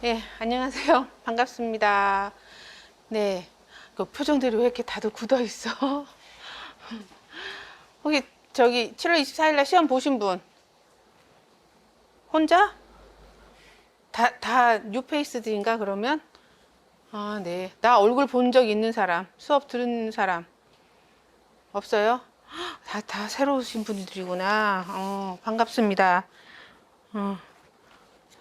예, 안녕하세요. 반갑습니다. 네, 그 표정들이 왜 이렇게 다들 굳어 있어? 혹시 저기 7월 24일 날 시험 보신 분 혼자? 다 뉴페이스들인가 그러면? 아, 네. 나 얼굴 본 적 있는 사람, 수업 들은 사람 없어요? 다 새로우신 분들이구나. 반갑습니다. 어,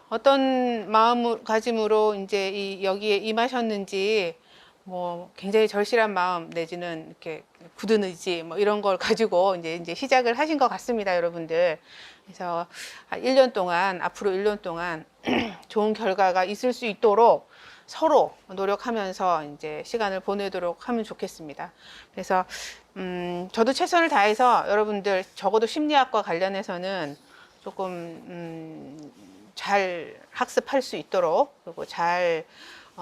어떤 마음가짐으로 이제 여기에 임하셨는지, 뭐 굉장히 절실한 마음 내지는 이렇게 굳은 의지 뭐 이런 걸 가지고 이제 시작을 하신 것 같습니다, 여러분들. 그래서 1년 동안, 앞으로 1년 동안 좋은 결과가 있을 수 있도록 서로 노력하면서 이제 시간을 보내도록 하면 좋겠습니다. 그래서 저도 최선을 다해서 여러분들 적어도 심리학과 관련해서는 조금 잘 학습할 수 있도록, 그리고 잘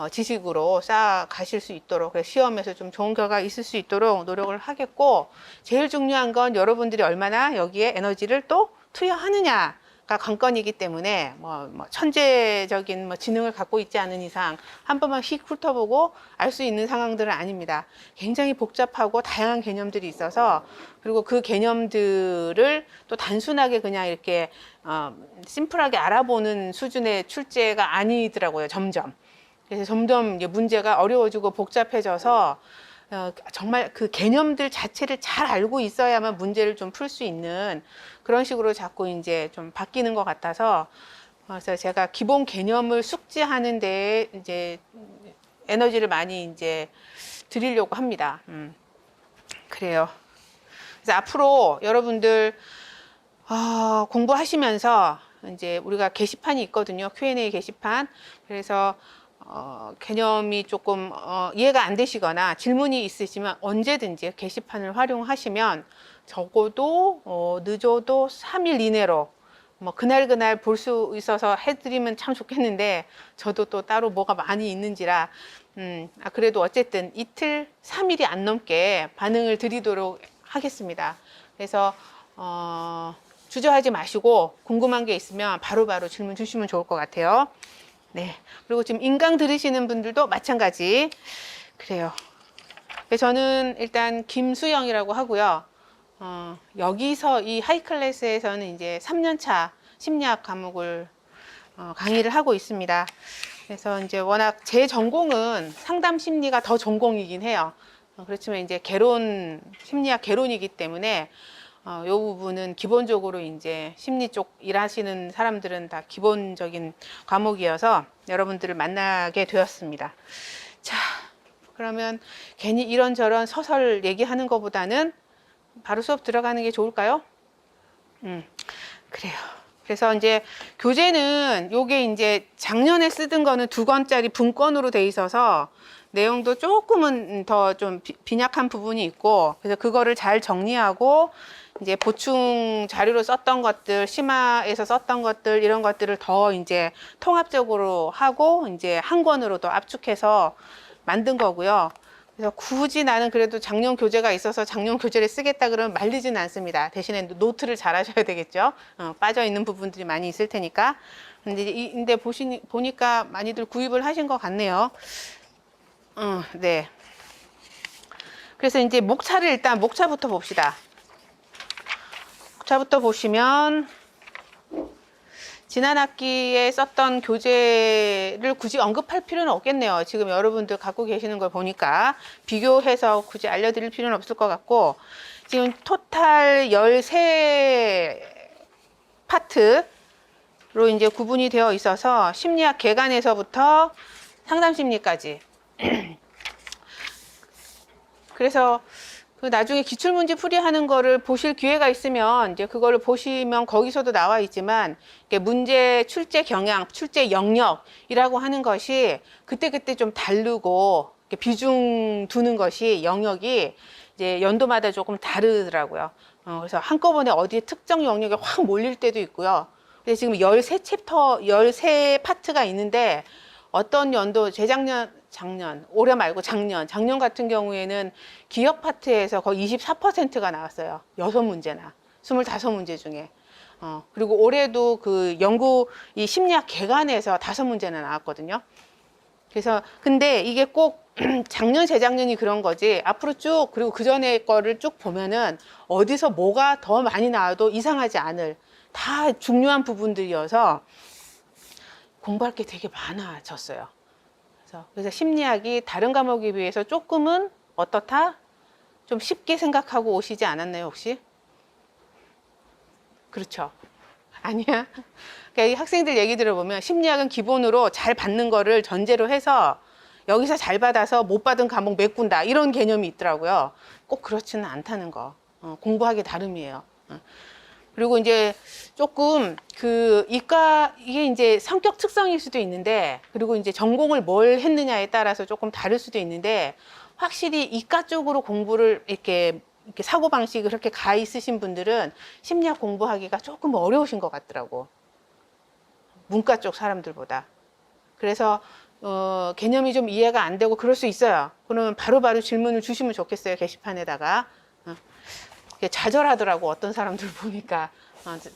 지식으로 쌓아 가실 수 있도록, 시험에서 좀 좋은 결과가 있을 수 있도록 노력을 하겠고, 제일 중요한 건 여러분들이 얼마나 여기에 에너지를 또 투여하느냐가 관건이기 때문에, 뭐 천재적인 뭐 지능을 갖고 있지 않은 이상 한 번만 휙 훑어보고 알 수 있는 상황들은 아닙니다. 굉장히 복잡하고 다양한 개념들이 있어서, 그리고 그 개념들을 또 단순하게 그냥 이렇게 심플하게 알아보는 수준의 출제가 아니더라고요, 점점. 그래서 점점 문제가 어려워지고 복잡해져서 정말 그 개념들 자체를 잘 알고 있어야만 문제를 좀 풀 수 있는 그런 식으로 자꾸 이제 좀 바뀌는 것 같아서, 그래서 제가 기본 개념을 숙지하는 데 이제 에너지를 많이 이제 드리려고 합니다. 그래요. 그래서 앞으로 여러분들 공부하시면서 이제 우리가 게시판이 있거든요. Q&A 게시판. 그래서 개념이 조금 이해가 안 되시거나 질문이 있으시면 언제든지 게시판을 활용하시면 적어도 늦어도 3일 이내로 뭐 그날 볼 수 있어서 해드리면 참 좋겠는데, 저도 또 따로 뭐가 많이 있는지라 그래도 어쨌든 이틀 3일이 안 넘게 반응을 드리도록 하겠습니다. 그래서 주저하지 마시고 궁금한 게 있으면 바로바로 질문 주시면 좋을 것 같아요. 네. 그리고 지금 인강 들으시는 분들도 마찬가지. 그래요. 저는 일단 김수영이라고 하고요. 여기서 이 하이클래스에서는 이제 3년차 심리학 과목을 강의를 하고 있습니다. 그래서 이제 워낙 제 전공은 상담 심리가 더 전공이긴 해요. 그렇지만 이제 심리학 개론이기 때문에 이 부분은 기본적으로 이제 심리 쪽 일하시는 사람들은 다 기본적인 과목이어서 여러분들을 만나게 되었습니다. 자, 그러면 괜히 이런저런 서설 얘기하는 것보다는 바로 수업 들어가는 게 좋을까요? 그래요. 그래서 이제 교재는 요게 이제 작년에 쓰던 거는 2권짜리 분권으로 돼 있어서 내용도 조금은 더 좀 빈약한 부분이 있고, 그래서 그거를 잘 정리하고 이제 보충 자료로 썼던 것들, 심화에서 썼던 것들, 이런 것들을 더 이제 통합적으로 하고 이제 한 권으로 더 압축해서 만든 거고요. 그래서 굳이 나는 그래도 작년 교재가 있어서 작년 교재를 쓰겠다 그러면 말리지는 않습니다. 대신에 노트를 잘 하셔야 되겠죠. 빠져 있는 부분들이 많이 있을 테니까. 근데 보니까 많이들 구입을 하신 것 같네요. 네. 그래서 이제 목차부터 봅시다. 목차부터 보시면 지난 학기에 썼던 교재를 굳이 언급할 필요는 없겠네요. 지금 여러분들 갖고 계시는 걸 보니까 비교해서 굳이 알려드릴 필요는 없을 것 같고, 지금 토탈 13파트로 이제 구분이 되어 있어서 심리학 개관에서부터 상담심리까지. 그래서 나중에 기출문제 풀이하는 거를 보실 기회가 있으면 이제 그거를 보시면 거기서도 나와 있지만, 문제 출제 경향, 출제 영역이라고 하는 것이 그때그때 좀 다르고 비중 두는 것이 영역이 이제 연도마다 조금 다르더라고요. 그래서 한꺼번에 어디에 특정 영역에 확 몰릴 때도 있고요. 근데 지금 13챕터, 13파트가 있는데 어떤 연도, 올해 말고 작년 같은 경우에는 기억 파트에서 거의 24%가 나왔어요. 6문제나. 25문제 중에. 그리고 올해도 그 연구 이 심리학 개관에서 5문제나 나왔거든요. 그래서 근데 이게 꼭 작년, 재작년이 그런 거지. 앞으로 쭉, 그리고 그 전에 거를 쭉 보면은 어디서 뭐가 더 많이 나와도 이상하지 않을 다 중요한 부분들이어서 공부할 게 되게 많아졌어요. 그래서 심리학이 다른 과목에 비해서 조금은 어떻다? 좀 쉽게 생각하고 오시지 않았나요, 혹시? 그렇죠. 아니야. 그러니까 이 학생들 얘기 들어보면 심리학은 기본으로 잘 받는 거를 전제로 해서 여기서 잘 받아서 못 받은 과목 메꾼다. 이런 개념이 있더라고요. 꼭 그렇지는 않다는 거. 공부하기 나름이에요. 그리고 이제 조금 그 이과 이게 이제 성격 특성일 수도 있는데, 그리고 이제 전공을 뭘 했느냐에 따라서 조금 다를 수도 있는데, 확실히 이과 쪽으로 공부를 이렇게 사고방식이 그렇게 가 있으신 분들은 심리학 공부하기가 조금 어려우신 것 같더라고. 문과 쪽 사람들보다. 그래서 개념이 좀 이해가 안 되고 그럴 수 있어요. 그러면 바로바로 질문을 주시면 좋겠어요. 게시판에다가. 좌절하더라고, 어떤 사람들 보니까.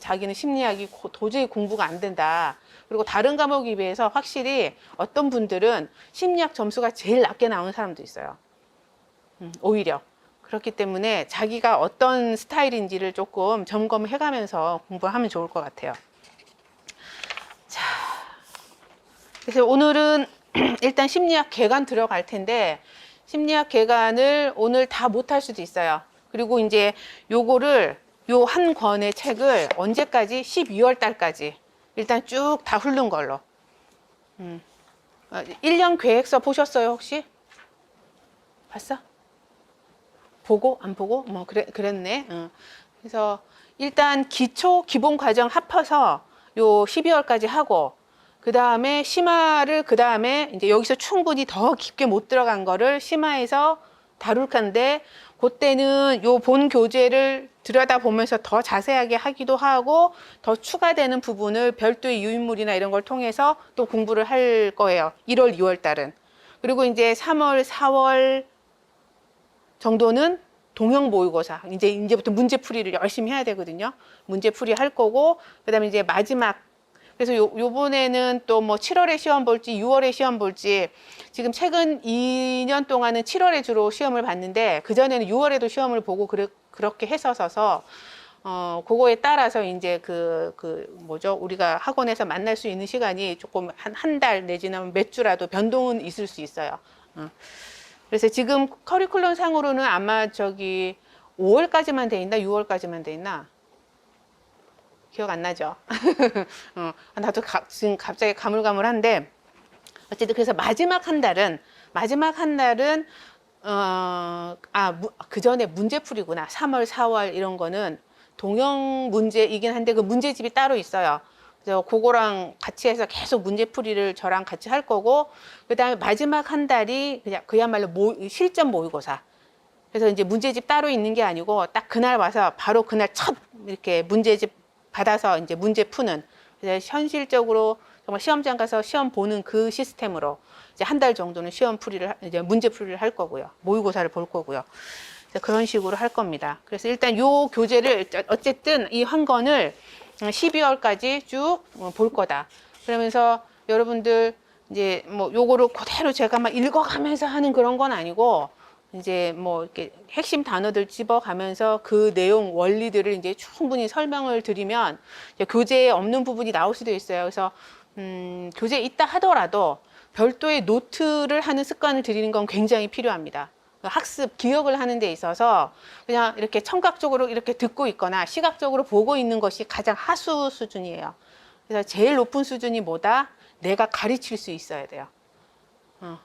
자기는 심리학이 도저히 공부가 안 된다. 그리고 다른 과목에 비해서 확실히 어떤 분들은 심리학 점수가 제일 낮게 나온 사람도 있어요. 오히려. 그렇기 때문에 자기가 어떤 스타일인지를 조금 점검해 가면서 공부하면 좋을 것 같아요. 자, 그래서 오늘은 일단 심리학 개관 들어갈 텐데, 심리학 개관을 오늘 다 못할 수도 있어요. 그리고 이제 요거를 요 한 권의 책을 언제까지? 12월 달까지 일단 쭉 다 훑는 걸로. 1년 계획서 보셨어요, 혹시? 봤어? 보고 안 보고? 뭐 그랬네. 그래서 일단 기초 기본 과정 합쳐서 요 12월까지 하고, 그 다음에 심화를, 그 다음에 이제 여기서 충분히 더 깊게 못 들어간 거를 심화해서 다룰 건데, 그때는 요 본 교재를 들여다보면서 더 자세하게 하기도 하고, 더 추가되는 부분을 별도의 유인물이나 이런 걸 통해서 또 공부를 할 거예요. 1월, 2월 달은. 그리고 이제 3월, 4월 정도는 동형 모의고사. 이제부터 문제풀이를 열심히 해야 되거든요. 문제풀이 할 거고, 그 다음에 이제 마지막. 그래서 요번에는 또 뭐 7월에 시험 볼지 6월에 시험 볼지, 지금 최근 2년 동안은 7월에 주로 시험을 봤는데, 그전에는 6월에도 시험을 보고 그렇게 했었어서, 그거에 따라서 이제 뭐죠? 우리가 학원에서 만날 수 있는 시간이 조금 한 달 내지는 몇 주라도 변동은 있을 수 있어요. 그래서 지금 커리큘럼 상으로는 아마 5월까지만 돼 있나? 6월까지만 돼 있나? 기억 안 나죠? 나도 지금 갑자기 가물가물한데, 어쨌든 그래서 마지막 한 달은 그 전에 문제풀이구나. 3월, 4월 이런 거는 동형 문제이긴 한데 그 문제집이 따로 있어요. 그래서 그거랑 같이 해서 계속 문제풀이를 저랑 같이 할 거고, 그 다음에 마지막 한 달이 그냥 그야말로 실전 모의고사. 그래서 이제 문제집 따로 있는 게 아니고 딱 그날 와서 바로 그날 첫 이렇게 문제집 받아서 이제 문제 푸는, 그래서 현실적으로 정말 시험장 가서 시험 보는 그 시스템으로 이제 한 달 정도는 이제 문제풀이를 할 거고요. 모의고사를 볼 거고요. 그런 식으로 할 겁니다. 그래서 일단 요 교재를 어쨌든 이 한 권을 12월까지 쭉 볼 거다. 그러면서 여러분들 이제 뭐 요거를 그대로 제가 막 읽어가면서 하는 그런 건 아니고, 이제 뭐 이렇게 핵심 단어들 집어가면서 그 내용 원리들을 이제 충분히 설명을 드리면 이제 교재에 없는 부분이 나올 수도 있어요. 그래서 교재에 있다 하더라도 별도의 노트를 하는 습관을 들이는 건 굉장히 필요합니다. 학습, 기억을 하는 데 있어서 그냥 이렇게 청각적으로 이렇게 듣고 있거나 시각적으로 보고 있는 것이 가장 하수 수준이에요. 그래서 제일 높은 수준이 뭐다? 내가 가르칠 수 있어야 돼요.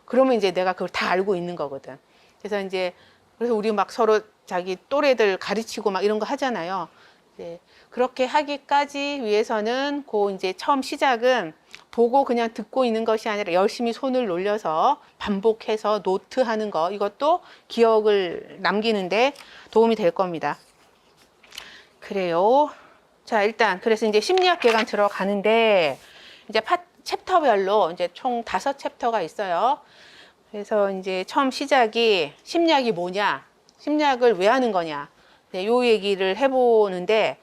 그러면 이제 내가 그걸 다 알고 있는 거거든. 그래서 우리 막 서로 자기 또래들 가르치고 막 이런 거 하잖아요. 이제 그렇게 하기까지 위해서는 이제 처음 시작은 보고 그냥 듣고 있는 것이 아니라 열심히 손을 놀려서 반복해서 노트하는 거, 이것도 기억을 남기는데 도움이 될 겁니다. 그래요. 자, 일단 그래서 이제 심리학 개관 들어가는데, 이제 챕터별로 이제 총 5챕터가 있어요. 그래서 이제 처음 시작이 심리학이 뭐냐, 심리학을 왜 하는 거냐, 네, 요 얘기를 해보는데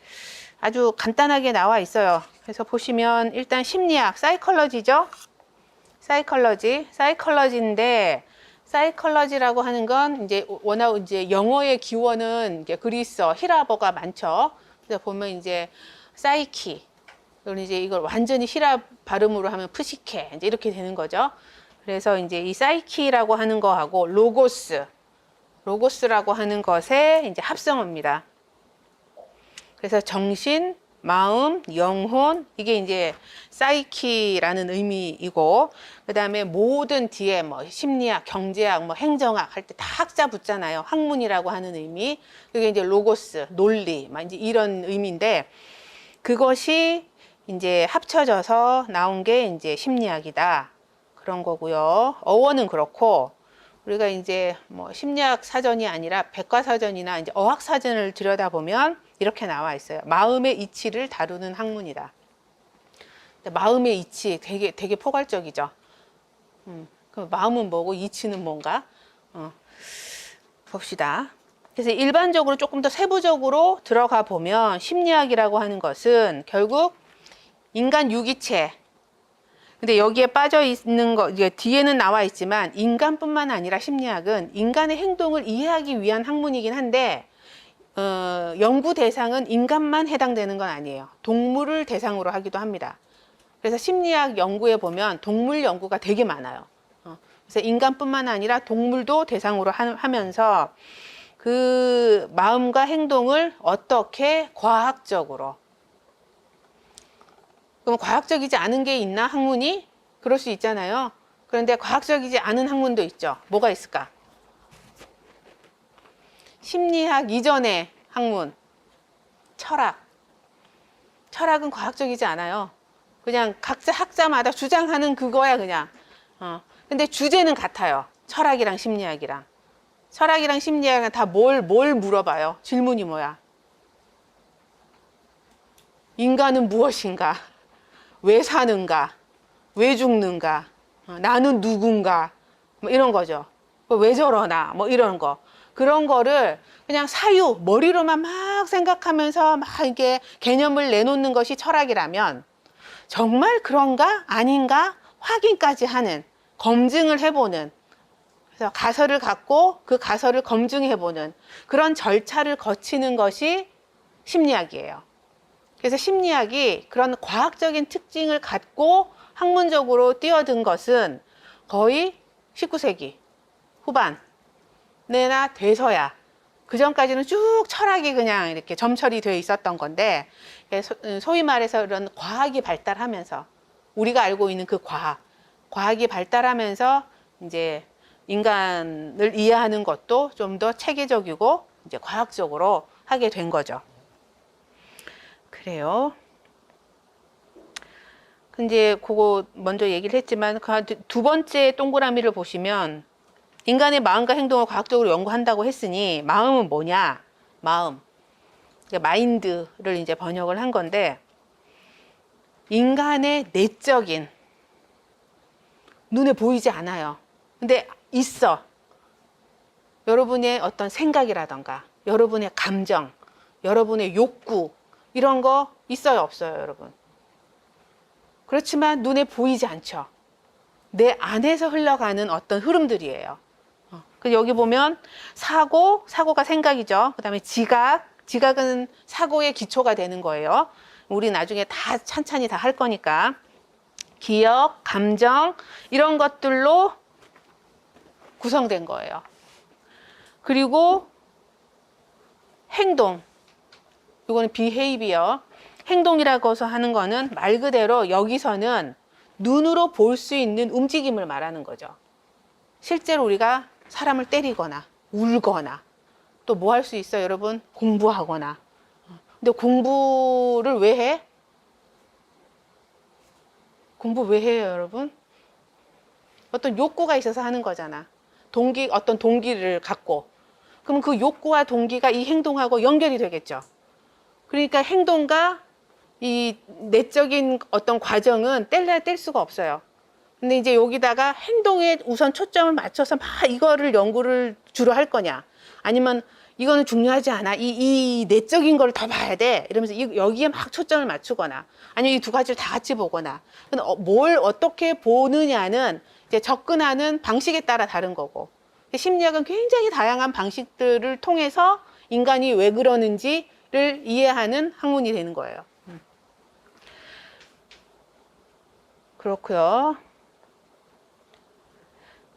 아주 간단하게 나와 있어요. 그래서 보시면 일단 심리학, 사이컬러지죠? 사이컬러지인데 사이컬러지라고 하는 건 이제 워낙 이제 영어의 기원은 이제 그리스어, 히라버가 많죠. 그래서 보면 이제 사이키, 이제 이걸 완전히 히랍 발음으로 하면 푸시케 이제 이렇게 되는 거죠. 그래서 이제 이 사이키라고 하는 거하고 로고스라고 하는 것의 이제 합성어입니다. 그래서 정신, 마음, 영혼, 이게 이제 사이키라는 의미이고, 그 다음에 모든 뒤에 뭐 심리학, 경제학, 뭐 행정학 할 때 다 학자 붙잖아요. 학문이라고 하는 의미. 그게 이제 로고스, 논리, 막 이제 이런 의미인데, 그것이 이제 합쳐져서 나온 게 이제 심리학이다. 그런 거고요. 어원은 그렇고, 우리가 이제 뭐 심리학 사전이 아니라 백과사전이나 이제 어학사전을 들여다보면 이렇게 나와 있어요. 마음의 이치를 다루는 학문이다. 마음의 이치 되게 포괄적이죠. 그럼 마음은 뭐고 이치는 뭔가? 봅시다. 그래서 일반적으로 조금 더 세부적으로 들어가 보면 심리학이라고 하는 것은 결국 인간 유기체. 근데 여기에 빠져 있는 거, 이게 뒤에는 나와 있지만 인간뿐만 아니라 심리학은 인간의 행동을 이해하기 위한 학문이긴 한데, 연구 대상은 인간만 해당되는 건 아니에요. 동물을 대상으로 하기도 합니다. 그래서 심리학 연구에 보면 동물 연구가 되게 많아요. 그래서 인간뿐만 아니라 동물도 대상으로 하면서 그 마음과 행동을 어떻게 과학적으로, 그럼 과학적이지 않은 게 있나 학문이? 그럴 수 있잖아요. 그런데 과학적이지 않은 학문도 있죠. 뭐가 있을까? 심리학 이전의 학문, 철학. 철학은 과학적이지 않아요. 그냥 각자 학자마다 주장하는 그거야 그냥. 근데 주제는 같아요. 철학이랑 심리학이랑. 철학이랑 심리학은 다 뭘 물어봐요. 질문이 뭐야? 인간은 무엇인가? 왜 사는가? 왜 죽는가? 나는 누군가? 뭐 이런 거죠. 왜 저러나? 뭐 이런 거. 그런 거를 그냥 사유, 머리로만 막 생각하면서 막 이게 개념을 내놓는 것이 철학이라면 정말 그런가? 아닌가? 확인까지 하는, 검증을 해보는, 그래서 가설을 갖고 그 가설을 검증해보는 그런 절차를 거치는 것이 심리학이에요. 그래서 심리학이 그런 과학적인 특징을 갖고 학문적으로 뛰어든 것은 거의 19세기 후반 내나 돼서야, 그 전까지는 쭉 철학이 그냥 이렇게 점철이 되어 있었던 건데, 소위 말해서 이런 과학이 발달하면서 우리가 알고 있는 그 과학이 발달하면서 이제 인간을 이해하는 것도 좀 더 체계적이고 이제 과학적으로 하게 된 거죠. 그래요. 이제 그거 먼저 얘기를 했지만 그 두 번째 동그라미를 보시면 인간의 마음과 행동을 과학적으로 연구한다고 했으니 마음은 뭐냐? 마음. 마인드를 이제 번역을 한 건데, 인간의 내적인, 눈에 보이지 않아요. 근데 있어. 여러분의 어떤 생각이라던가, 여러분의 감정, 여러분의 욕구, 이런 거 있어요, 없어요, 여러분? 그렇지만 눈에 보이지 않죠. 내 안에서 흘러가는 어떤 흐름들이에요. 그래서 여기 보면 사고가 생각이죠. 그 다음에 지각은 사고의 기초가 되는 거예요. 우리 나중에 다 찬찬히 다 할 거니까. 기억, 감정, 이런 것들로 구성된 거예요. 그리고 행동, 이거는 behavior, 행동이라고 해서 하는 거는 말 그대로 여기서는 눈으로 볼 수 있는 움직임을 말하는 거죠. 실제로 우리가 사람을 때리거나 울거나 또 뭐 할 수 있어요, 여러분? 공부하거나. 근데 공부를 왜 해? 공부 왜 해요, 여러분? 어떤 욕구가 있어서 하는 거잖아. 어떤 동기를 갖고. 그럼 그 욕구와 동기가 이 행동하고 연결이 되겠죠. 그러니까 행동과 이 내적인 어떤 과정은 뗄 수가 없어요. 근데 이제 여기다가 행동에 우선 초점을 맞춰서 막 이거를 연구를 주로 할 거냐, 아니면 이거는 중요하지 않아. 이 내적인 걸 더 봐야 돼. 이러면서 여기에 막 초점을 맞추거나 아니면 이 두 가지를 다 같이 보거나 뭘 어떻게 보느냐는 이제 접근하는 방식에 따라 다른 거고 심리학은 굉장히 다양한 방식들을 통해서 인간이 왜 그러는지를 이해하는 학문이 되는 거예요. 그렇고요.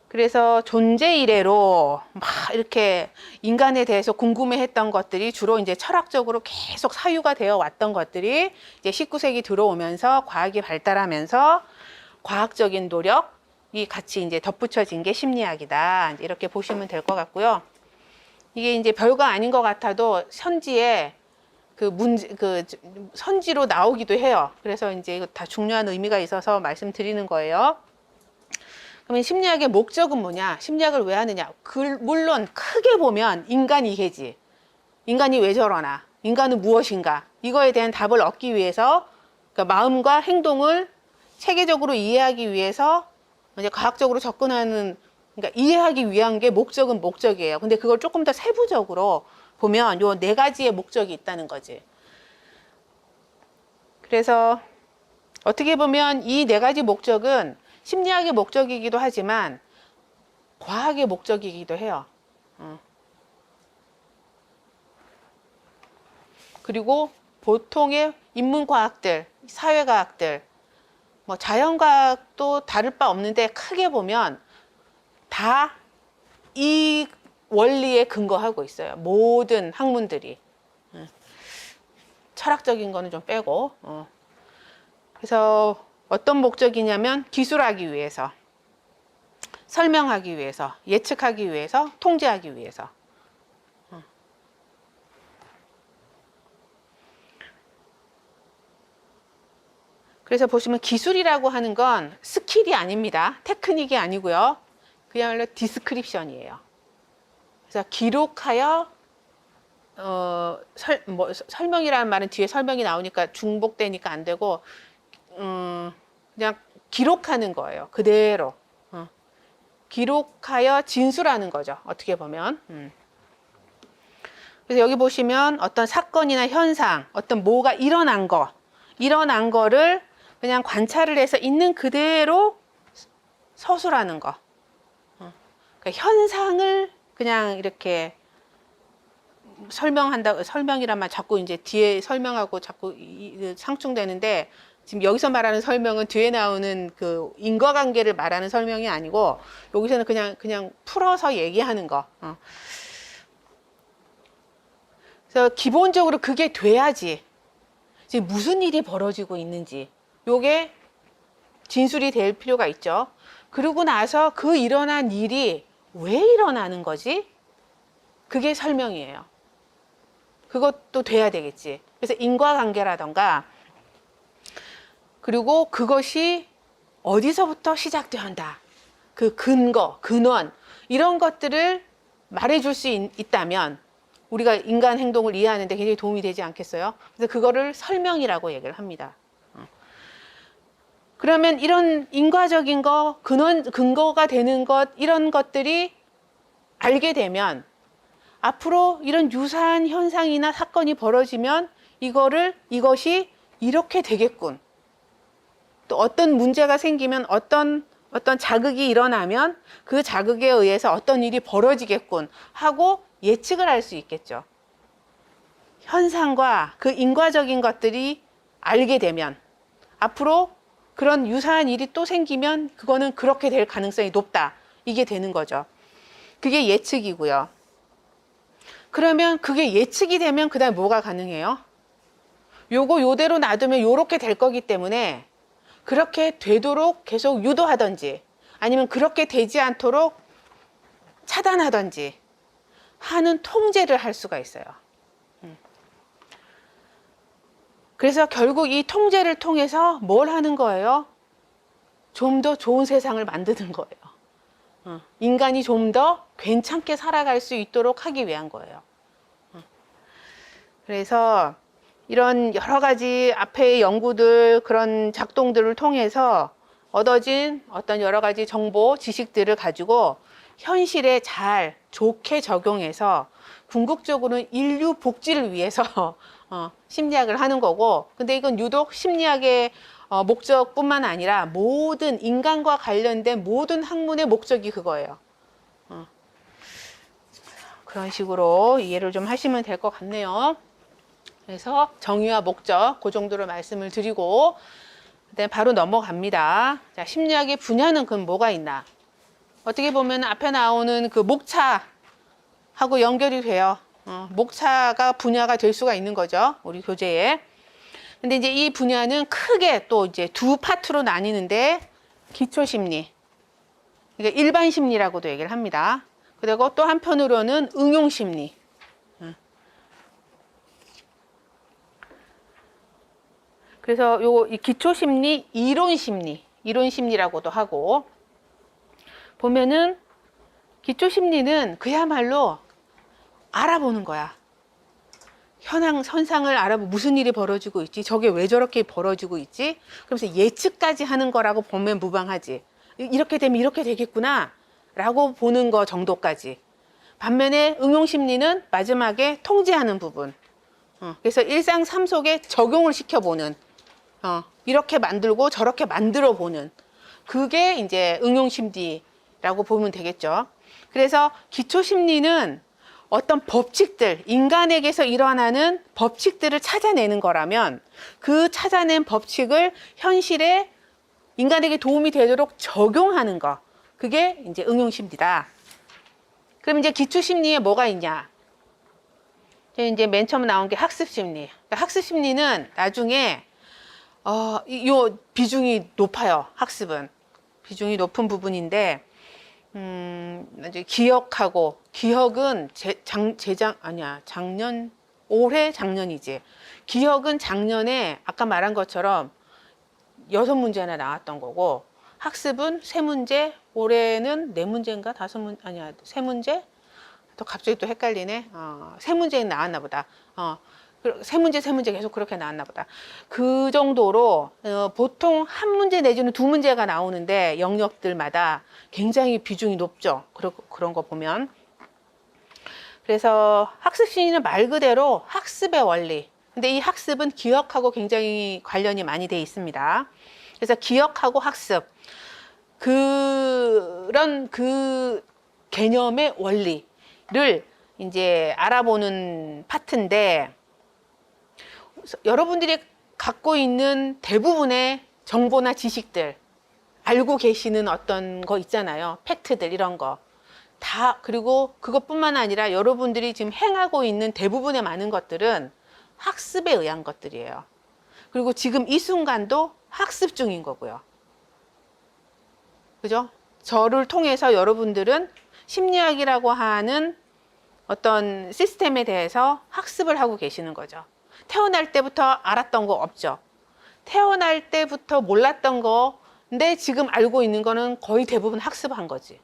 그래서 존재 이래로 막 이렇게 인간에 대해서 궁금해했던 것들이 주로 이제 철학적으로 계속 사유가 되어 왔던 것들이 이제 19세기 들어오면서 과학이 발달하면서 과학적인 노력이 같이 이제 덧붙여진 게 심리학이다. 이렇게 보시면 될 것 같고요. 이게 이제 별거 아닌 것 같아도 현지에 그 선지로 나오기도 해요. 그래서 이제 이거 다 중요한 의미가 있어서 말씀드리는 거예요. 그러면 심리학의 목적은 뭐냐? 심리학을 왜 하느냐? 물론 크게 보면 인간이해지. 인간이 왜 저러나? 인간은 무엇인가? 이거에 대한 답을 얻기 위해서 그러니까 마음과 행동을 체계적으로 이해하기 위해서 이제 과학적으로 접근하는 그러니까 이해하기 위한 게 목적은 목적이에요. 근데 그걸 조금 더 세부적으로 보면 요 4가지의 목적이 있다는 거지. 그래서 어떻게 보면 이 4가지 목적은 심리학의 목적이기도 하지만 과학의 목적이기도 해요. 그리고 보통의 인문과학들, 사회과학들, 뭐 자연과학도 다를 바 없는데 크게 보면 다 이 원리에 근거하고 있어요. 모든 학문들이. 철학적인 거는 좀 빼고. 그래서 어떤 목적이냐면 기술하기 위해서, 설명하기 위해서, 예측하기 위해서, 통제하기 위해서. 그래서 보시면 기술이라고 하는 건 스킬이 아닙니다. 테크닉이 아니고요. 그야말로 디스크립션이에요. 그래서 기록하여 설명이라는 말은 뒤에 설명이 나오니까 중복되니까 안 되고 그냥 기록하는 거예요. 그대로. 기록하여 진술하는 거죠. 어떻게 보면. 그래서 여기 보시면 어떤 사건이나 현상, 어떤 뭐가 일어난 거를 그냥 관찰을 해서 있는 그대로 서술하는 거. 그러니까 현상을 그냥 이렇게 설명이란 말 자꾸 이제 뒤에 설명하고 자꾸 상충되는데 지금 여기서 말하는 설명은 뒤에 나오는 그 인과관계를 말하는 설명이 아니고 여기서는 그냥 풀어서 얘기하는 거. 그래서 기본적으로 그게 돼야지 지금 무슨 일이 벌어지고 있는지 요게 진술이 될 필요가 있죠. 그러고 나서 그 일어난 일이 왜 일어나는 거지? 그게 설명이에요. 그것도 돼야 되겠지. 그래서 인과관계라던가 그리고 그것이 어디서부터 시작되었다. 그 근거, 근원 이런 것들을 말해줄 수 있다면 우리가 인간 행동을 이해하는 데 굉장히 도움이 되지 않겠어요? 그래서 그거를 설명이라고 얘기를 합니다. 그러면 이런 인과적인 거, 근거가 되는 것 이런 것들이 알게 되면 앞으로 이런 유사한 현상이나 사건이 벌어지면 이것이 이렇게 되겠군. 또 어떤 문제가 생기면 어떤 자극이 일어나면 그 자극에 의해서 어떤 일이 벌어지겠군 하고 예측을 할 수 있겠죠. 현상과 그 인과적인 것들이 알게 되면 앞으로 그런 유사한 일이 또 생기면 그거는 그렇게 될 가능성이 높다. 이게 되는 거죠. 그게 예측이고요. 그러면 그게 예측이 되면 그 다음에 뭐가 가능해요? 요대로 놔두면 요렇게 될 거기 때문에 그렇게 되도록 계속 유도하든지 아니면 그렇게 되지 않도록 차단하든지 하는 통제를 할 수가 있어요. 그래서 결국 이 통제를 통해서 뭘 하는 거예요? 좀 더 좋은 세상을 만드는 거예요. 인간이 좀 더 괜찮게 살아갈 수 있도록 하기 위한 거예요. 그래서 이런 여러 가지 앞의 연구들 그런 작동들을 통해서 얻어진 어떤 여러 가지 정보, 지식들을 가지고 현실에 잘 좋게 적용해서 궁극적으로는 인류 복지를 위해서 심리학을 하는 거고, 근데 이건 유독 심리학의 목적뿐만 아니라 모든 인간과 관련된 모든 학문의 목적이 그거예요. 그런 식으로 이해를 좀 하시면 될 것 같네요. 그래서 정의와 목적 그 정도로 말씀을 드리고 바로 넘어갑니다. 자, 심리학의 분야는 그럼 뭐가 있나? 어떻게 보면 앞에 나오는 그 목차하고 연결이 돼요. 목차가 분야가 될 수가 있는 거죠. 우리 교재에. 근데 이제 이 분야는 크게 또 이제 두 파트로 나뉘는데, 기초심리, 그러니까 일반 심리라고도 얘기를 합니다. 그리고 또 한편으로는 응용심리. 그래서 요 기초심리, 이론심리라고도 하고, 보면은 기초심리는 그야말로 알아보는 거야. 현상을 알아보고 무슨 일이 벌어지고 있지, 저게 왜 저렇게 벌어지고 있지, 그러면서 예측까지 하는 거라고 보면 무방하지. 이렇게 되면 이렇게 되겠구나 라고 보는 거 정도까지. 반면에 응용심리는 마지막에 통제하는 부분. 그래서 일상 삶 속에 적용을 시켜보는, 이렇게 만들고 저렇게 만들어 보는, 그게 이제 응용심리라고 보면 되겠죠. 그래서 기초심리는 어떤 법칙들, 인간에게서 일어나는 법칙들을 찾아내는 거라면, 그 찾아낸 법칙을 현실에 인간에게 도움이 되도록 적용하는 거, 그게 이제 응용심리다. 그럼 이제 기초심리에 뭐가 있냐? 이제 맨 처음 나온 게 학습심리. 그러니까 학습심리는 나중에 요 비중이 높아요. 학습은 비중이 높은 부분인데, 이제 기억은 올해 작년이지. 기억은 작년에 아까 말한 것처럼 6문제나 나왔던 거고, 학습은 3문제, 올해는 4문제인가 5문제, 아니야 3문제? 또 갑자기 또 헷갈리네. 3문제는 나왔나 보다. 3문제 계속 그렇게 나왔나 보다. 그 정도로 보통 1문제 내지는 2문제가 나오는데 영역들마다 굉장히 비중이 높죠. 그런 거 보면. 그래서 학습심리는 말 그대로 학습의 원리. 근데 이 학습은 기억하고 굉장히 관련이 많이 돼 있습니다. 그래서 기억하고 학습, 그런 그 개념의 원리를 이제 알아보는 파트인데, 여러분들이 갖고 있는 대부분의 정보나 지식들, 알고 계시는 어떤 거 있잖아요. 팩트들, 이런 거. 다, 그리고 그것뿐만 아니라 여러분들이 지금 행하고 있는 대부분의 많은 것들은 학습에 의한 것들이에요. 그리고 지금 이 순간도 학습 중인 거고요. 그죠? 저를 통해서 여러분들은 심리학이라고 하는 어떤 시스템에 대해서 학습을 하고 계시는 거죠. 태어날 때부터 알았던 거 없죠. 태어날 때부터 몰랐던 거, 근데 지금 알고 있는 거는 거의 대부분 학습한 거지.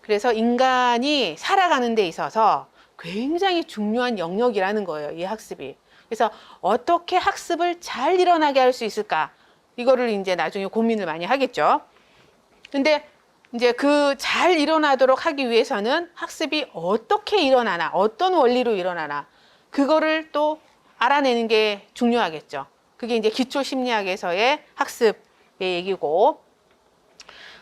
그래서 인간이 살아가는 데 있어서 굉장히 중요한 영역이라는 거예요, 이 학습이. 그래서 어떻게 학습을 잘 일어나게 할 수 있을까? 이거를 이제 나중에 고민을 많이 하겠죠. 근데 이제 그 잘 일어나도록 하기 위해서는 학습이 어떻게 일어나나, 어떤 원리로 일어나나, 그거를 또 알아내는 게 중요하겠죠. 그게 이제 기초 심리학에서의 학습의 얘기고.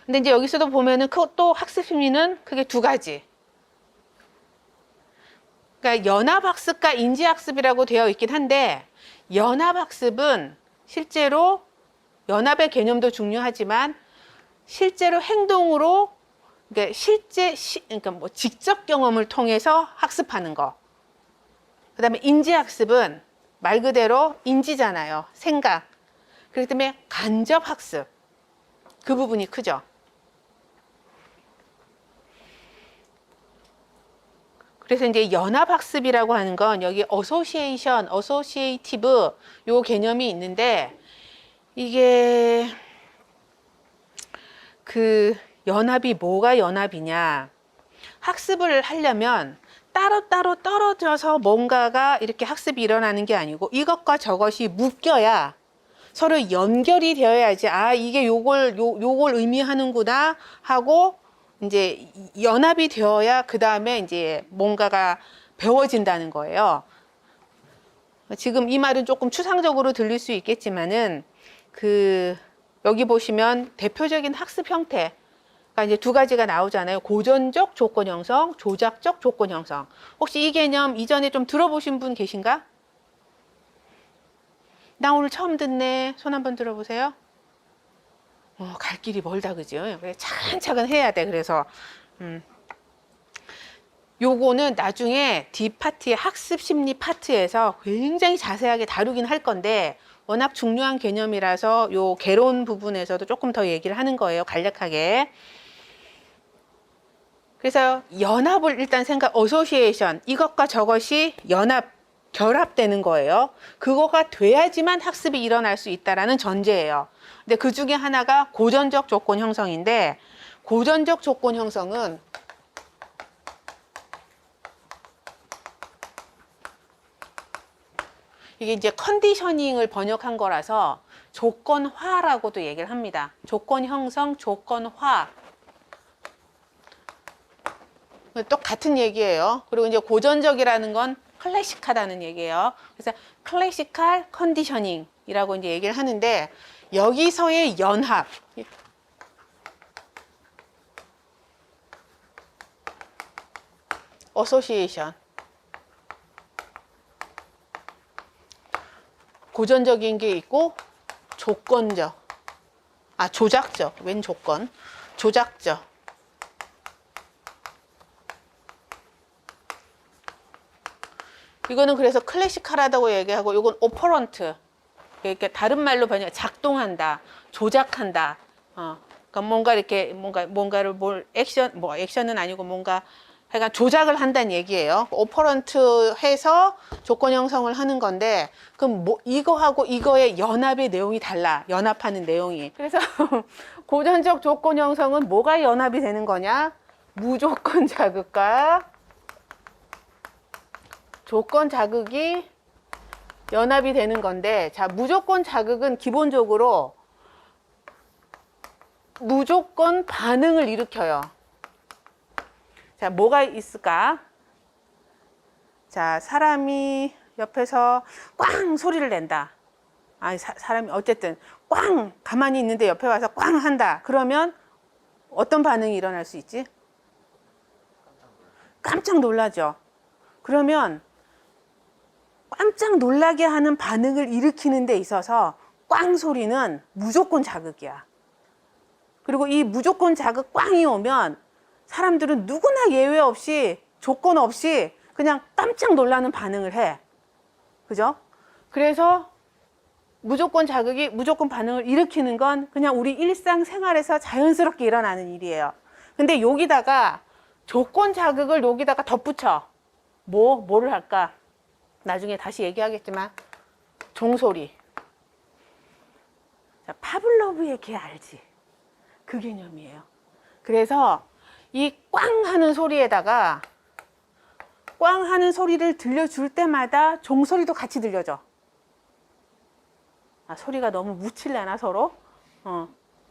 근데 이제 여기서도 보면은 또 학습 심리는 크게 두 가지. 그러니까 연합학습과 인지학습이라고 되어 있긴 한데, 연합학습은 실제로 연합의 개념도 중요하지만 실제로 행동으로, 그러니까 그러니까 뭐 직접 경험을 통해서 학습하는 거. 그다음에 인지학습은 말 그대로 인지잖아요. 생각. 그렇기 때문에 간접학습. 그 부분이 크죠. 그래서 이제 연합학습이라고 하는 건 여기 어소시에이션, 어소시에이티브 요 개념이 있는데, 이게 그 연합이 뭐가 연합이냐. 학습을 하려면 따로따로 떨어져서 뭔가가 이렇게 학습이 일어나는 게 아니고, 이것과 저것이 묶여야 서로 연결이 되어야지, 아, 이게 요걸 의미하는구나 하고 이제 연합이 되어야 그 다음에 이제 뭔가가 배워진다는 거예요. 지금 이 말은 조금 추상적으로 들릴 수 있겠지만은 여기 보시면 대표적인 학습 형태가 이제 두 가지가 나오잖아요. 고전적 조건 형성, 조작적 조건 형성. 혹시 이 개념 이전에 좀 들어보신 분 계신가? 나 오늘 처음 듣네. 손 한번 들어보세요. 갈 길이 멀다, 그죠? 차근차근 해야 돼. 그래서 요거는 나중에 D파트의 학습 심리 파트에서 굉장히 자세하게 다루긴 할 건데 워낙 중요한 개념이라서 요 개론 부분에서도 조금 더 얘기를 하는 거예요. 간략하게. 그래서 연합을 일단 어소시에이션, 이것과 저것이 결합되는 거예요. 그거가 돼야지만 학습이 일어날 수 있다라는 전제예요. 근데 그 중에 하나가 고전적 조건 형성인데, 고전적 조건 형성은 이게 이제 컨디셔닝을 번역한 거라서 조건화라고도 얘기를 합니다. 조건 형성, 조건화. 똑같은 얘기예요. 그리고 이제 고전적이라는 건 클래식하다는 얘기예요. 그래서 클래시컬 컨디셔닝이라고 이제 얘기를 하는데, 여기서의 연합, 어소시에이션, 고전적인 게 있고 조작적, 웬 조건, 조작적. 이거는 그래서 클래시컬하다고 얘기하고, 이건 오퍼런트. 이렇게 다른 말로 번역, 작동한다, 조작한다. 그러니까 뭔가를 액션은 아니고 뭔가 하여간 조작을 한다는 얘기예요. 오퍼런트 해서 조건 형성을 하는 건데, 그럼 이거하고 이거의 연합의 내용이 달라. 연합하는 내용이. 그래서 고전적 조건 형성은 뭐가 연합이 되는 거냐? 무조건 자극과 조건 자극이 연합이 되는 건데, 자, 무조건 자극은 기본적으로 무조건 반응을 일으켜요. 자, 뭐가 있을까? 자, 사람이 옆에서 꽝 소리를 낸다. 사람이 어쨌든 꽝 가만히 있는데 옆에 와서 꽝 한다. 그러면 어떤 반응이 일어날 수 있지? 깜짝 놀라죠. 그러면 깜짝 놀라게 하는 반응을 일으키는 데 있어서 꽝 소리는 무조건 자극이야. 그리고 이 무조건 자극 꽝이 오면 사람들은 누구나 예외 없이, 조건 없이 그냥 깜짝 놀라는 반응을 해. 그죠? 그래서 무조건 자극이 무조건 반응을 일으키는 건 그냥 우리 일상생활에서 자연스럽게 일어나는 일이에요. 근데 여기다가 조건 자극을 여기다가 덧붙여. 뭐를 할까? 나중에 다시 얘기하겠지만, 종소리. 자, 파블로브의 개 알지? 그 개념이에요. 그래서 이 꽝 하는 소리에다가 꽝 하는 소리를 들려줄 때마다 종소리도 같이 들려줘. 소리가 너무 묻힐래나 서로?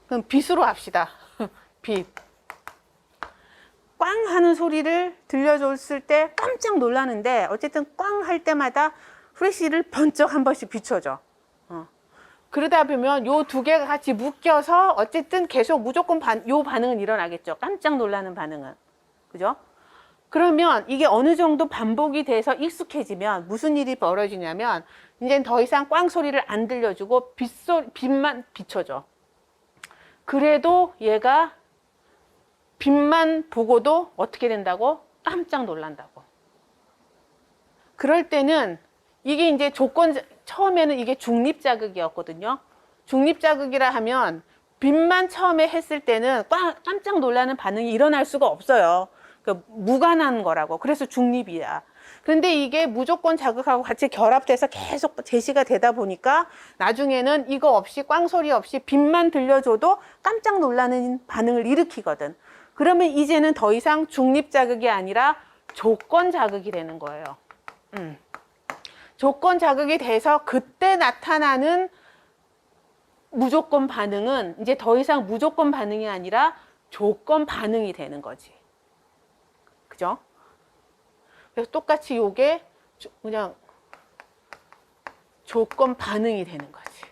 그럼 빛으로 합시다. 빛. 꽝 하는 소리를 들려줬을 때 깜짝 놀라는데, 어쨌든 꽝 할 때마다 후레쉬를 번쩍 한 번씩 비춰줘. 그러다 보면 요 두 개가 같이 묶여서 어쨌든 계속 무조건 요 반응은 일어나겠죠. 깜짝 놀라는 반응은. 그죠? 그러면 이게 어느 정도 반복이 돼서 익숙해지면 무슨 일이 벌어지냐면, 이제는 더 이상 꽝 소리를 안 들려주고 빛만 비춰줘. 그래도 얘가 빛만 보고도 어떻게 된다고? 깜짝 놀란다고. 그럴 때는 이게 이제 처음에는 이게 중립자극이었거든요. 중립자극이라 하면 빛만 처음에 했을 때는 깜짝 놀라는 반응이 일어날 수가 없어요. 그러니까 무관한 거라고. 그래서 중립이야. 그런데 이게 무조건 자극하고 같이 결합돼서 계속 제시가 되다 보니까 나중에는 이거 없이, 꽝 소리 없이 빛만 들려줘도 깜짝 놀라는 반응을 일으키거든. 그러면 이제는 더 이상 중립자극이 아니라 조건 자극이 되는 거예요. 조건 자극이 돼서 그때 나타나는 무조건 반응은 이제 더 이상 무조건 반응이 아니라 조건 반응이 되는 거지. 그죠? 그래서 똑같이 요게 그냥 조건 반응이 되는 거지.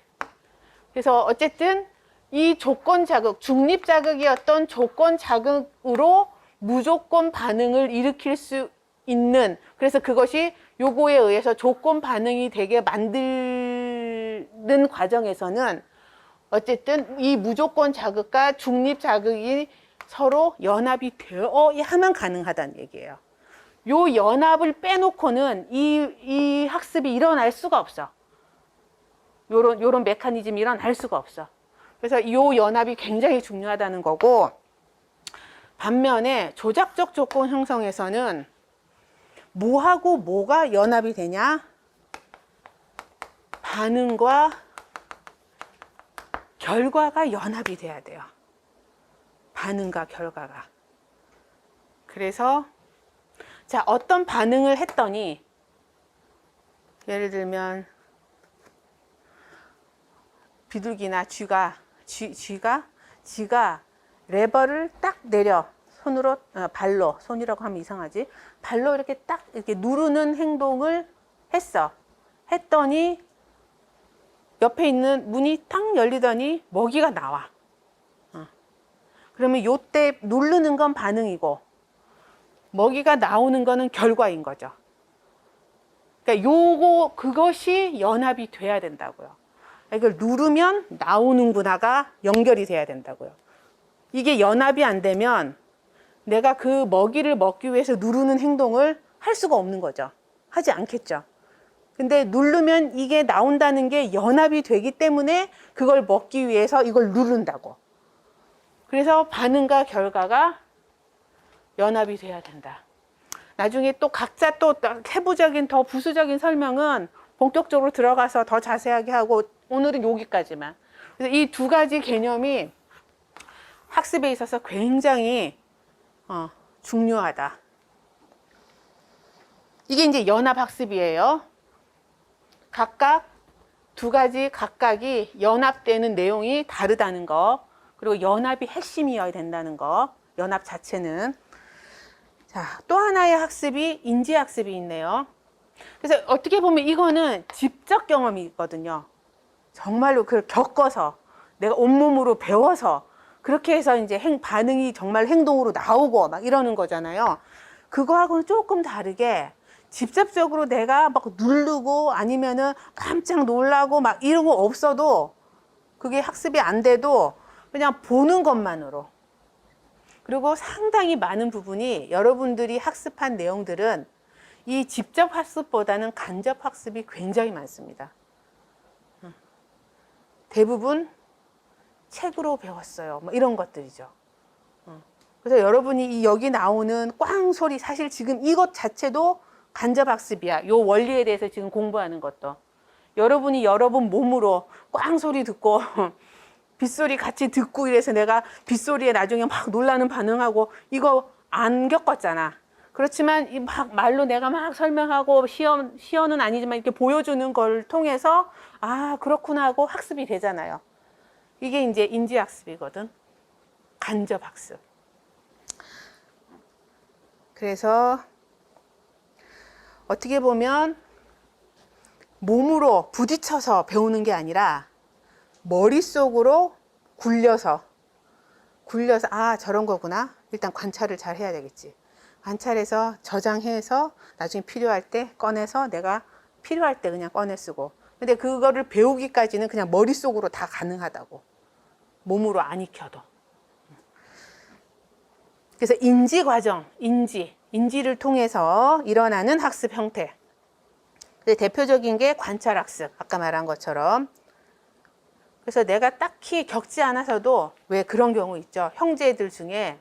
그래서 어쨌든 이 조건 자극, 중립 자극이었던 조건 자극으로 무조건 반응을 일으킬 수 있는, 그래서 그것이 요거에 의해서 조건 반응이 되게 만드는 과정에서는 어쨌든 이 무조건 자극과 중립 자극이 서로 연합이 되어야만 가능하다는 얘기예요. 요 연합을 빼놓고는 이 학습이 일어날 수가 없어. 요런 메커니즘이 일어날 수가 없어. 그래서 요 연합이 굉장히 중요하다는 거고, 반면에 조작적 조건 형성에서는 뭐하고 뭐가 연합이 되냐? 반응과 결과가 연합이 돼야 돼요. 반응과 결과가. 그래서 자, 어떤 반응을 했더니, 예를 들면 비둘기나 쥐가 레버를 딱 내려 손으로, 발로, 손이라고 하면 이상하지, 발로 이렇게 딱 이렇게 누르는 행동을 했더니 옆에 있는 문이 탁 열리더니 먹이가 나와. 그러면 요때 누르는 건 반응이고 먹이가 나오는 거는 결과인 거죠. 그러니까 그것이 연합이 돼야 된다고요. 이걸 누르면 나오는구나가 연결이 돼야 된다고요. 이게 연합이 안 되면 내가 그 먹이를 먹기 위해서 누르는 행동을 할 수가 없는 거죠. 하지 않겠죠. 근데 누르면 이게 나온다는 게 연합이 되기 때문에 그걸 먹기 위해서 이걸 누른다고. 그래서 반응과 결과가 연합이 돼야 된다. 나중에 또 각자 또 세부적인 더 부수적인 설명은 본격적으로 들어가서 더 자세하게 하고, 오늘은 여기까지만. 그래서 이 두 가지 개념이 학습에 있어서 굉장히 중요하다. 이게 이제 연합학습이에요. 각각 두 가지 각각이 연합되는 내용이 다르다는 거, 그리고 연합이 핵심이어야 된다는 거, 연합 자체는. 자, 또 하나의 학습이 인지학습이 있네요. 그래서 어떻게 보면 이거는 직접 경험이 있거든요. 정말로 그걸 겪어서 내가 온몸으로 배워서 그렇게 해서 이제 반응이 정말 행동으로 나오고 막 이러는 거잖아요. 그거하고는 조금 다르게 직접적으로 내가 막 누르고 아니면은 깜짝 놀라고 막 이런 거 없어도, 그게 학습이 안 돼도 그냥 보는 것만으로, 그리고 상당히 많은 부분이 여러분들이 학습한 내용들은 이 직접 학습보다는 간접 학습이 굉장히 많습니다. 대부분 책으로 배웠어요. 뭐 이런 것들이죠. 그래서 여러분이 여기 나오는 꽝 소리, 사실 지금 이것 자체도 간접 학습이야. 요 원리에 대해서 지금 공부하는 것도. 여러분이 여러분 몸으로 꽝 소리 듣고 빗소리 같이 듣고 이래서 내가 빗소리에 나중에 막 놀라는 반응하고, 이거 안 겪었잖아. 그렇지만 막 말로 내가 막 설명하고 시연은 아니지만 이렇게 보여주는 걸 통해서 아, 그렇구나 하고 학습이 되잖아요. 이게 이제 인지학습이거든. 간접학습. 그래서 어떻게 보면 몸으로 부딪혀서 배우는 게 아니라 머릿속으로 굴려서 아, 저런 거구나. 일단 관찰을 잘 해야 되겠지. 관찰해서 저장해서 나중에 필요할 때 꺼내서 내가 필요할 때 그냥 꺼내 쓰고. 근데 그거를 배우기까지는 그냥 머릿속으로 다 가능하다고. 몸으로 안 익혀도. 그래서 인지 과정, 인지를 통해서 일어나는 학습 형태. 대표적인 게 관찰 학습, 아까 말한 것처럼. 그래서 내가 딱히 겪지 않아서도, 왜 그런 경우 있죠. 형제들 중에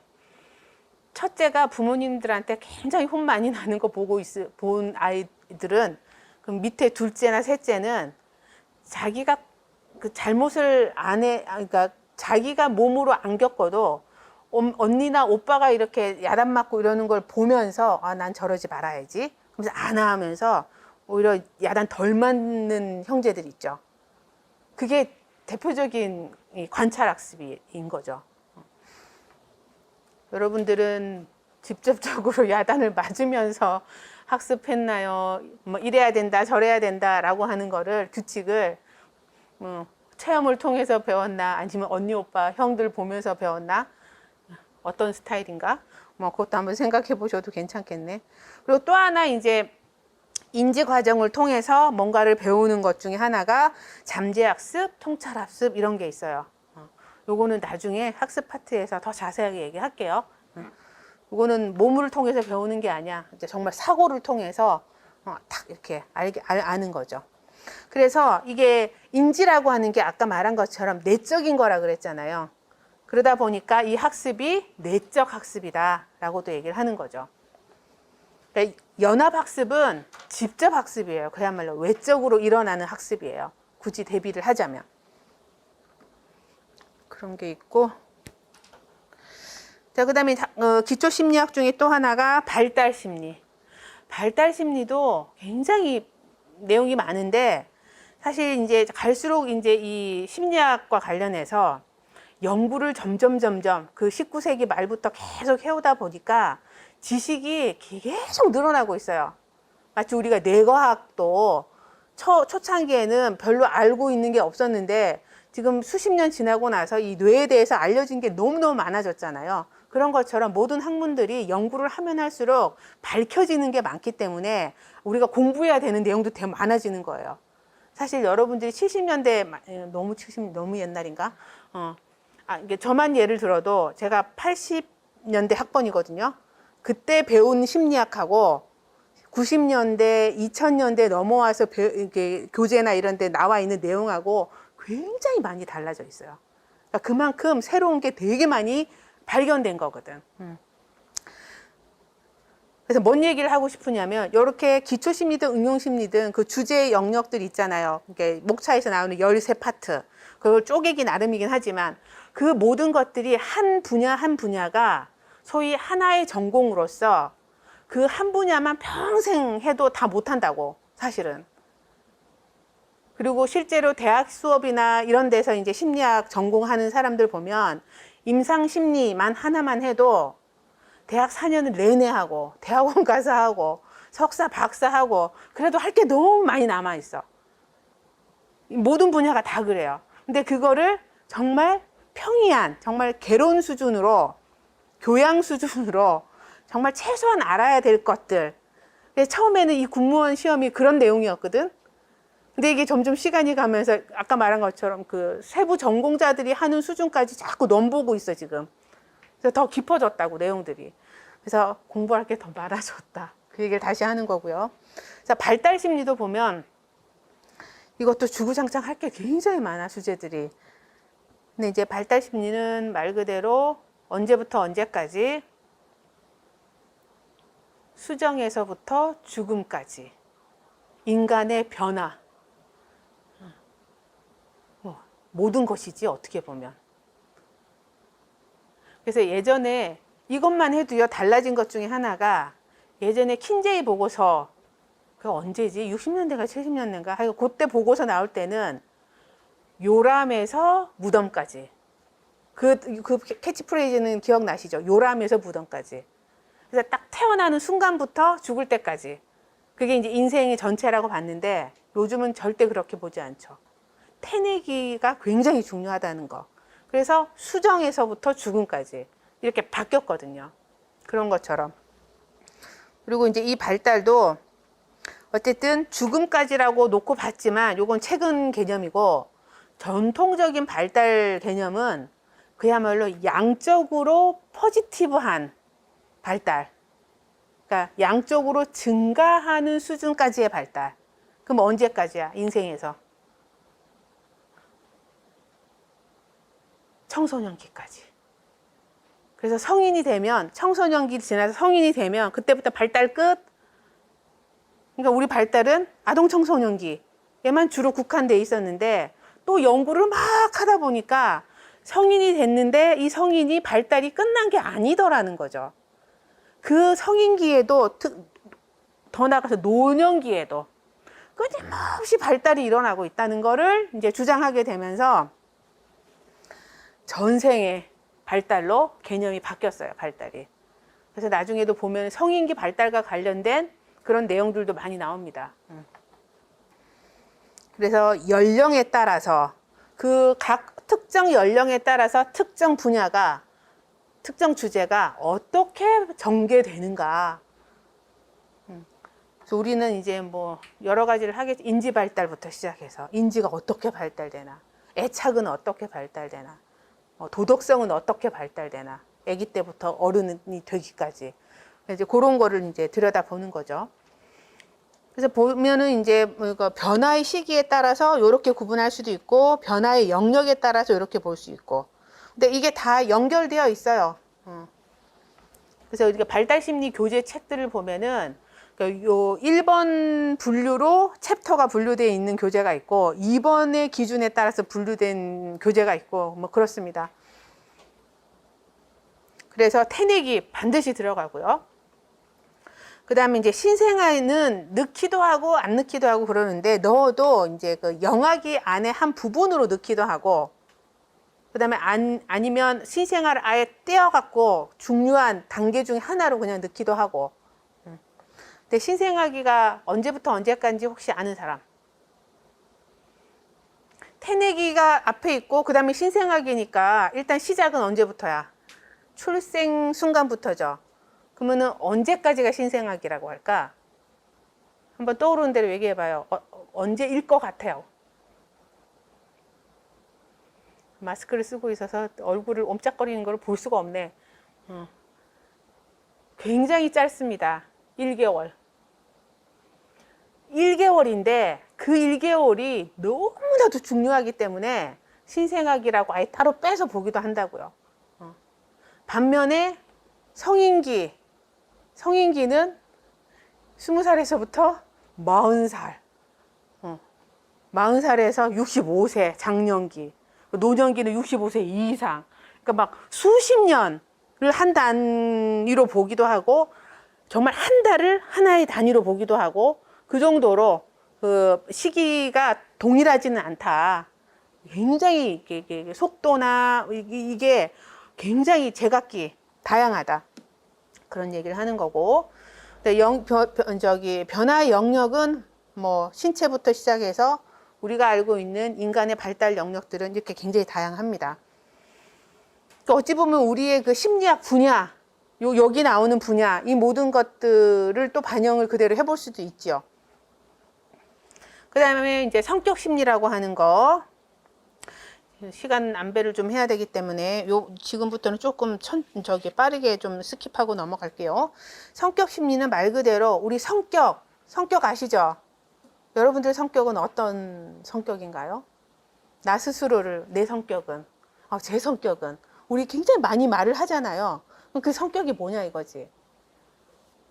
첫째가 부모님들한테 굉장히 혼 많이 나는 거 본 아이들은, 그럼 밑에 둘째나 셋째는 자기가 그 잘못을 그러니까 자기가 몸으로 안 겪어도 언니나 오빠가 이렇게 야단 맞고 이러는 걸 보면서 아, 난 저러지 말아야지. 그래서 안 하면서 오히려 야단 덜 맞는 형제들 있죠. 그게 대표적인 관찰학습인 거죠. 여러분들은 직접적으로 야단을 맞으면서 학습했나요? 뭐 이래야 된다, 저래야 된다라고 하는 거를 규칙을 체험을 통해서 배웠나, 아니면 언니, 오빠, 형들 보면서 배웠나? 어떤 스타일인가? 뭐 그것도 한번 생각해 보셔도 괜찮겠네. 그리고 또 하나 이제 인지 과정을 통해서 뭔가를 배우는 것 중에 하나가 잠재학습, 통찰학습 이런 게 있어요. 요거는 나중에 학습 파트에서 더 자세하게 얘기할게요. 이거는 몸을 통해서 배우는 게 아니야. 이제 정말 사고를 통해서 딱 이렇게 아는 거죠. 그래서 이게 인지라고 하는 게 아까 말한 것처럼 내적인 거라 그랬잖아요. 그러다 보니까 이 학습이 내적 학습이다라고도 얘기를 하는 거죠. 그러니까 연합학습은 직접 학습이에요. 그야말로 외적으로 일어나는 학습이에요. 굳이 대비를 하자면. 그런 게 있고. 자, 그 다음에 기초심리학 중에 또 하나가 발달심리. 발달심리도 굉장히 내용이 많은데, 사실 이제 갈수록 이제 이 심리학과 관련해서 연구를 점점 그 19세기 말부터 계속 해오다 보니까 지식이 계속 늘어나고 있어요. 마치 우리가 뇌과학도 초창기에는 별로 알고 있는 게 없었는데 지금 수십 년 지나고 나서 이 뇌에 대해서 알려진 게 너무너무 많아졌잖아요. 그런 것처럼 모든 학문들이 연구를 하면 할수록 밝혀지는 게 많기 때문에 우리가 공부해야 되는 내용도 되게 많아지는 거예요. 사실 여러분들이 70년대, 너무 옛날인가? 이게 저만 예를 들어도 제가 80년대 학번이거든요. 그때 배운 심리학하고 90년대, 2000년대 넘어와서 이렇게 교재나 이런 데 나와 있는 내용하고 굉장히 많이 달라져 있어요. 그러니까 그만큼 새로운 게 되게 많이 발견된 거거든. 그래서 뭔 얘기를 하고 싶으냐면 이렇게 기초심리든 응용심리든 그 주제 영역들 있잖아요. 이게 목차에서 나오는 13파트. 그걸 쪼개기 나름이긴 하지만 그 모든 것들이 한 분야가 소위 하나의 전공으로서 그 한 분야만 평생 해도 다 못한다고, 사실은. 그리고 실제로 대학 수업이나 이런 데서 이제 심리학 전공하는 사람들 보면 임상심리만 하나만 해도 대학 4년을 내내 하고 대학원 가서 하고 석사, 박사 하고 그래도 할 게 너무 많이 남아 있어. 모든 분야가 다 그래요. 근데 그거를 정말 평이한, 정말 개론 수준으로, 교양 수준으로 정말 최소한 알아야 될 것들. 처음에는 이 공무원 시험이 그런 내용이었거든. 근데 이게 점점 시간이 가면서 아까 말한 것처럼 그 세부 전공자들이 하는 수준까지 자꾸 넘보고 있어, 지금. 그래서 더 깊어졌다고, 내용들이. 그래서 공부할 게 더 많아졌다. 그 얘기를 다시 하는 거고요. 자, 발달 심리도 보면 이것도 주구장창 할 게 굉장히 많아, 주제들이. 근데 이제 발달 심리는 말 그대로 언제부터 언제까지, 수정에서부터 죽음까지, 인간의 변화, 모든 것이지, 어떻게 보면. 그래서 예전에 이것만 해도요, 달라진 것 중에 하나가, 예전에 킨제이 보고서, 그 언제지? 60년대가 70년대인가? 하여간 그때 보고서 나올 때는 요람에서 무덤까지. 그 캐치프레이즈는 기억나시죠? 요람에서 무덤까지. 그래서 딱 태어나는 순간부터 죽을 때까지. 그게 이제 인생의 전체라고 봤는데 요즘은 절대 그렇게 보지 않죠. 태내기가 굉장히 중요하다는 거. 그래서 수정에서부터 죽음까지 이렇게 바뀌었거든요. 그런 것처럼. 그리고 이제 이 발달도 어쨌든 죽음까지라고 놓고 봤지만 요건 최근 개념이고, 전통적인 발달 개념은 그야말로 양적으로 포지티브한 발달. 그러니까 양적으로 증가하는 수준까지의 발달. 그럼 언제까지야? 인생에서. 청소년기까지. 그래서 성인이 되면, 청소년기 지나서 성인이 되면 그때부터 발달 끝. 그러니까 우리 발달은 아동 청소년기에만 주로 국한돼 있었는데, 또 연구를 막 하다 보니까 성인이 됐는데 이 성인이 발달이 끝난 게 아니더라는 거죠. 그 성인기에도, 더 나아가서 노년기에도 끊임없이 발달이 일어나고 있다는 거를 이제 주장하게 되면서 전생에 발달로 개념이 바뀌었어요, 발달이. 그래서 나중에도 보면 성인기 발달과 관련된 그런 내용들도 많이 나옵니다. 그래서 연령에 따라서 그 각 특정 연령에 따라서 특정 분야가 특정 주제가 어떻게 전개되는가. 그래서 우리는 이제 뭐 여러 가지를 하겠지. 인지 발달부터 시작해서 인지가 어떻게 발달되나, 애착은 어떻게 발달되나, 도덕성은 어떻게 발달되나, 아기 때부터 어른이 되기까지 이제 그런 거를 이제 들여다보는 거죠. 그래서 보면은 이제 변화의 시기에 따라서 이렇게 구분할 수도 있고 변화의 영역에 따라서 이렇게 볼 수 있고, 근데 이게 다 연결되어 있어요. 그래서 우리가 발달심리 교재 책들을 보면은 요 1번 분류로 챕터가 분류되어 있는 교재가 있고 2번의 기준에 따라서 분류된 교재가 있고 뭐 그렇습니다. 그래서 태내기 반드시 들어가고요. 그 다음에 이제 신생아에는 넣기도 하고 안 넣기도 하고 그러는데, 넣어도 이제 그 영아기 안에 한 부분으로 넣기도 하고, 그 다음에 아니면 신생아를 아예 떼어갖고 중요한 단계 중에 하나로 그냥 넣기도 하고. 근데 신생아기가 언제부터 언제까지 혹시 아는 사람? 태내기가 앞에 있고 그 다음에 신생아기니까 일단 시작은 언제부터야? 출생 순간부터죠. 그러면은 언제까지가 신생아기라고 할까? 한번 떠오르는 대로 얘기해봐요. 언제일 것 같아요? 마스크를 쓰고 있어서 얼굴을 옴짝거리는 걸 볼 수가 없네. 굉장히 짧습니다. 1개월. 1개월인데 그 1개월이 너무나도 중요하기 때문에 신생아기라고 아예 따로 빼서 보기도 한다고요. 반면에 성인기는 20살에서부터 40살, 40살에서 65세 장년기, 노년기는 65세 이상. 그러니까 막 수십 년을 한 단위로 보기도 하고 정말 한 달을 하나의 단위로 보기도 하고, 그 정도로 그 시기가 동일하지는 않다. 굉장히 속도나 이게 굉장히 제각기 다양하다. 그런 얘기를 하는 거고, 변화의 영역은 뭐 신체부터 시작해서 우리가 알고 있는 인간의 발달 영역들은 이렇게 굉장히 다양합니다. 그러니까 어찌 보면 우리의 그 심리학 분야, 여기 나오는 분야, 이 모든 것들을 또 반영을 그대로 해볼 수도 있죠. 그 다음에 이제 성격 심리라고 하는 거, 시간 안배를 좀 해야 되기 때문에 지금부터는 조금 빠르게 좀 스킵하고 넘어갈게요. 성격 심리는 말 그대로 우리 성격 아시죠? 여러분들 성격은 어떤 성격인가요? 나 스스로를, 내 성격은, 제 성격은, 우리 굉장히 많이 말을 하잖아요. 그럼 그 성격이 뭐냐 이거지.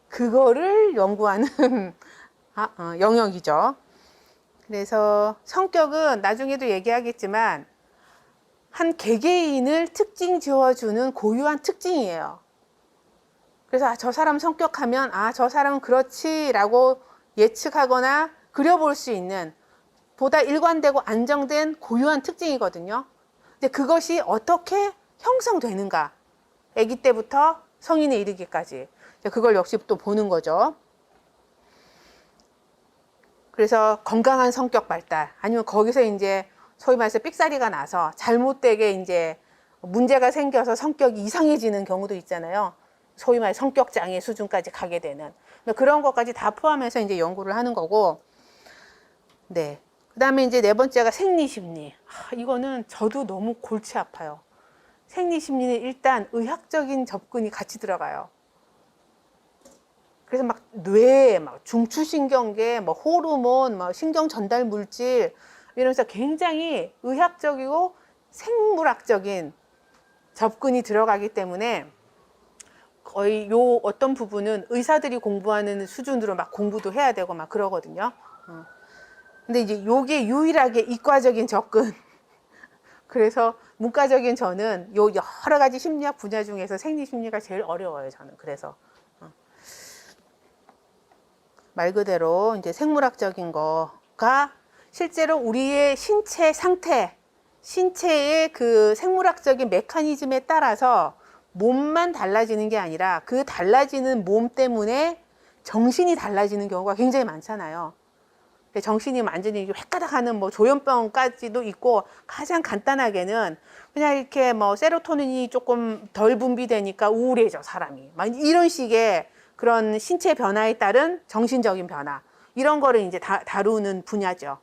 그거를 연구하는 영역이죠. 그래서 성격은 나중에도 얘기하겠지만 한 개개인을 특징 지어주는 고유한 특징이에요. 그래서 저 사람 성격하면 저 사람은 그렇지라고 예측하거나 그려볼 수 있는 보다 일관되고 안정된 고유한 특징이거든요. 근데 그것이 어떻게 형성되는가? 아기 때부터 성인에 이르기까지. 그걸 역시 또 보는 거죠. 그래서 건강한 성격 발달, 아니면 거기서 이제 소위 말해서 삑사리가 나서 잘못되게 이제 문제가 생겨서 성격이 이상해지는 경우도 있잖아요. 소위 말해 성격 장애 수준까지 가게 되는 그런 것까지 다 포함해서 이제 연구를 하는 거고. 네. 그 다음에 이제 네 번째가 생리심리. 이거는 저도 너무 골치 아파요. 생리심리는 일단 의학적인 접근이 같이 들어가요. 그래서 막 뇌, 중추신경계, 호르몬, 신경 전달 물질 이러면서 굉장히 의학적이고 생물학적인 접근이 들어가기 때문에 거의 어떤 부분은 의사들이 공부하는 수준으로 막 공부도 해야 되고 막 그러거든요. 근데 이제 요게 유일하게 이과적인 접근. 그래서 문과적인 저는 여러 가지 심리학 분야 중에서 생리심리가 제일 어려워요, 저는. 그래서 말 그대로 이제 생물학적인 거가 실제로 우리의 신체 상태, 신체의 그 생물학적인 메커니즘에 따라서 몸만 달라지는 게 아니라 그 달라지는 몸 때문에 정신이 달라지는 경우가 굉장히 많잖아요. 정신이 완전히 획가닥하는 뭐 조현병까지도 있고, 가장 간단하게는 그냥 이렇게 뭐 세로토닌이 조금 덜 분비되니까 우울해져 사람이, 막 이런 식의 그런 신체 변화에 따른 정신적인 변화, 이런 거를 이제 다루는 분야죠.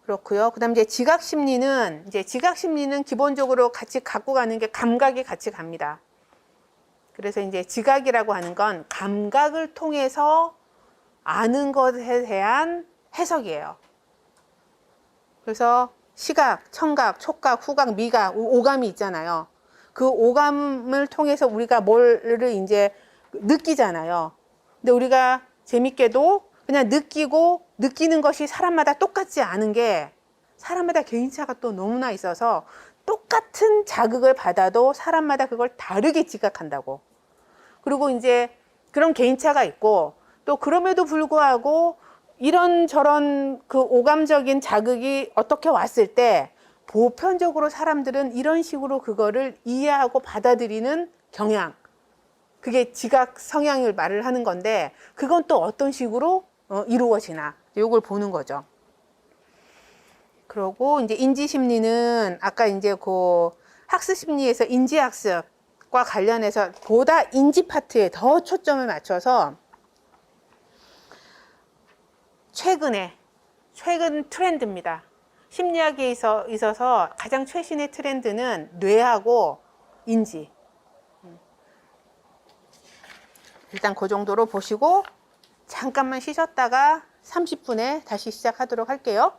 그렇고요. 그다음 이제 지각 심리는 기본적으로 같이 갖고 가는 게 감각이 같이 갑니다. 그래서 이제 지각이라고 하는 건 감각을 통해서 아는 것에 대한 해석이에요. 그래서 시각, 청각, 촉각, 후각, 미각, 오감이 있잖아요. 그 오감을 통해서 우리가 뭐를 이제 느끼잖아요. 근데 우리가 재밌게도 그냥 느끼고, 느끼는 것이 사람마다 똑같지 않은 게, 사람마다 개인차가 또 너무나 있어서 똑같은 자극을 받아도 사람마다 그걸 다르게 지각한다고. 그리고 이제 그런 개인차가 있고, 또 그럼에도 불구하고 이런저런 그 오감적인 자극이 어떻게 왔을 때 보편적으로 사람들은 이런 식으로 그거를 이해하고 받아들이는 경향, 그게 지각 성향을 말을 하는 건데, 그건 또 어떤 식으로 이루어지나, 이걸 보는 거죠. 그리고 이제 인지심리는 아까 이제 그 학습심리에서 인지학습과 관련해서 보다 인지 파트에 더 초점을 맞춰서 최근 트렌드입니다. 심리학에 있어서 가장 최신의 트렌드는 뇌하고 인지. 일단 그 정도로 보시고 잠깐만 쉬셨다가 30분에 다시 시작하도록 할게요.